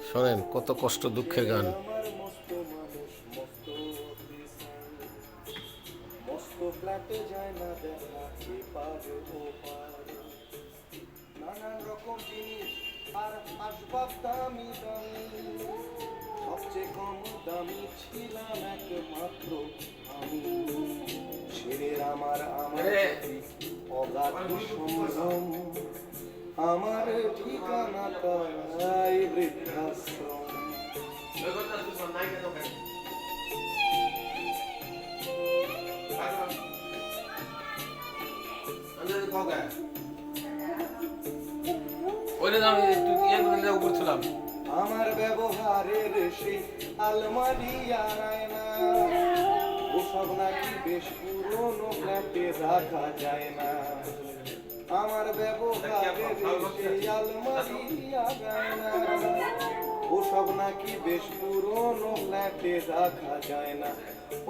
শোনেন কত কষ্ট দুঃখের গান। আমার মস্ত মানুষ মস্ত মস্ত ফ্ল্যাটে যায় না দেখা এপার ওপার নানান রকম জিনিস আর আসবাব দামি দামি সবচেয়ে কম দামি ছিলাম একমাত্র আমি ছেলের আমার অগাধ সম্ভ্রম আমার ঠিকানা তাই বৃদ্ধাশ্রম আমার ব্যবহারের সেই আলমারি আনায় না ওসব নাকি বেশ পুরনো ফ্ল্যাটে রাখা যায় না আমার ব্যবহারের সেই আলমারি আনায় না ওসব নাকি বেশ পুরনো ফ্ল্যাটে রাখা যায় না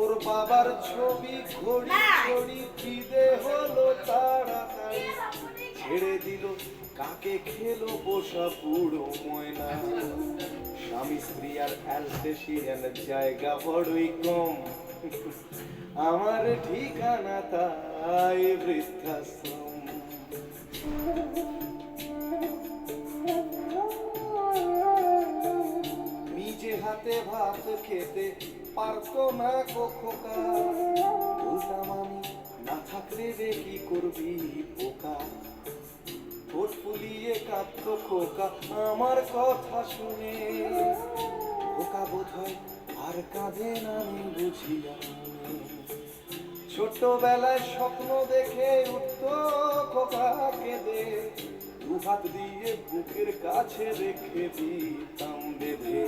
ওর বাবার ছবি ঘড়ি ঘড়ি খিদে হলো তাড়াতাড়ি ছেড়ে দিল কাকে খেলো পোষা পুরো ময়না স্বামী স্ত্রী আর অ্যালসেশিয়ান জায়গা বড়ই কম আমার ঠিকানা তাই বৃদ্ধাশ্রম নিজে হাতে ভাত খেতে পারতো না খোকা বলতাম আমি না থাকলে রে কি করবি পোকা ঠোঁট ফুলিয়ে কাঁদতো খোকা আমার কথা শুনে খোকা বোধ হয় আর কাঁদে না আমি বুঝিলাম ছোটবেলায় স্বপ্ন দেখে উঠতো খোকা কেঁদে দুহাত দিয়ে বুকের কাছে রেখে দিতাম বেঁধে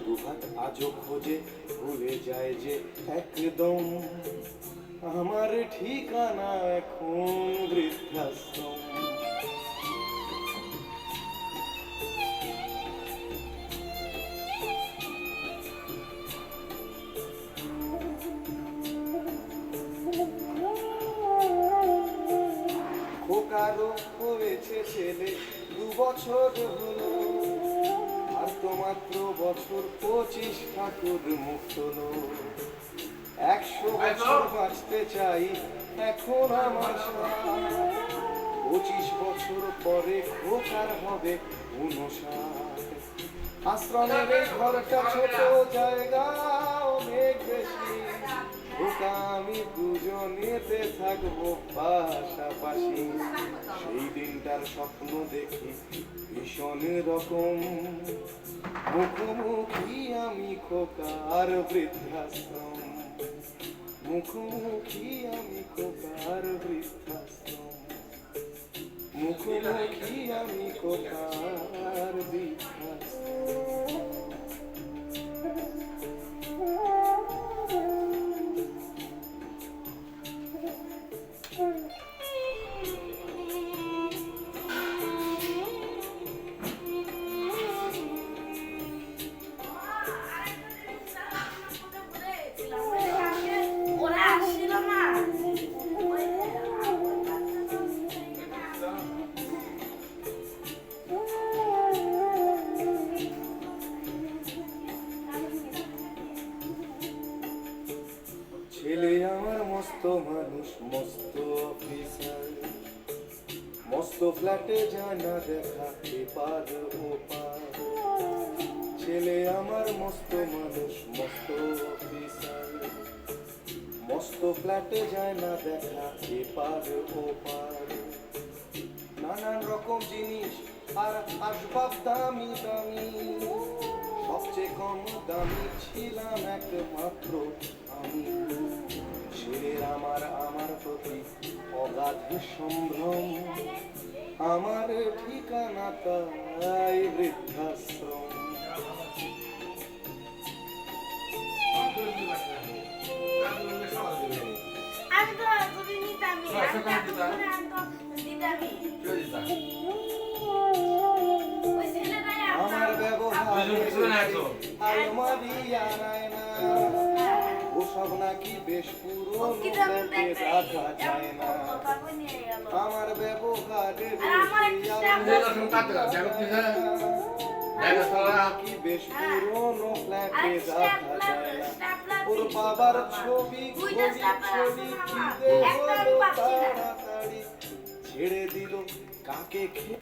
দুহাত আজও খোঁজে ভুলে যায় যে একদম আমার ঠিকানা এখন বৃদ্ধাশ্রম খোকারও হয়েছে ছেলে 2 বছর হলো আর তো মাত্র বছর 25 ঠাকুর মুখ হলো 100 বছর বাঁচতে চাই এখন আমার 25 বছর পরে খোকার হবে 59 আশ্রমের এই ঘরটা ছোট জায়গা অনেক বেশি খোকা আমি দুজনেতে থাকবো পাশাপাশি সেই দিনটার স্বপ্ন দেখি ভীষণ রকম মুখোমুখি আমি খোকার বৃদ্ধাশ্রম মুখোমুখি আমি খোকার বৃদ্ধাশ্রম মুখোমুখি আমি খোকার বৃদ্ধাশ্রম ছেলে আমার মস্ত মানুষ মস্ত অফিসার মস্ত ফ্ল্যাটে যায় না দেখা এপার ওপার ছেলে আমার মস্ত মানুষ মস্ত অফিসার মস্ত ফ্ল্যাটে যায় না দেখা এপার ওপার নানান রকম জিনিস আর আসবাব দামি দামি সবচেয়ে কম দামি ছিলাম একমাত্র আমি ছেলের আমার প্রতি অগাধ সম্ভ্রম আমার ঠিকানা তাই বৃদ্ধাশ্রম আমার ব্যবহার আলমারি আনায় না ওসব নাকি বেশ পুরনো রাখা যায় না আমার ব্যবহারের কি বেশ পুরনো ফ্ল্যাটে দেখা যায় না। ওর বাবার ছবি ঘড়ি ছবি খিদে হলো তাড়াতাড়ি ছেড়ে দিল কাকে খেয়ে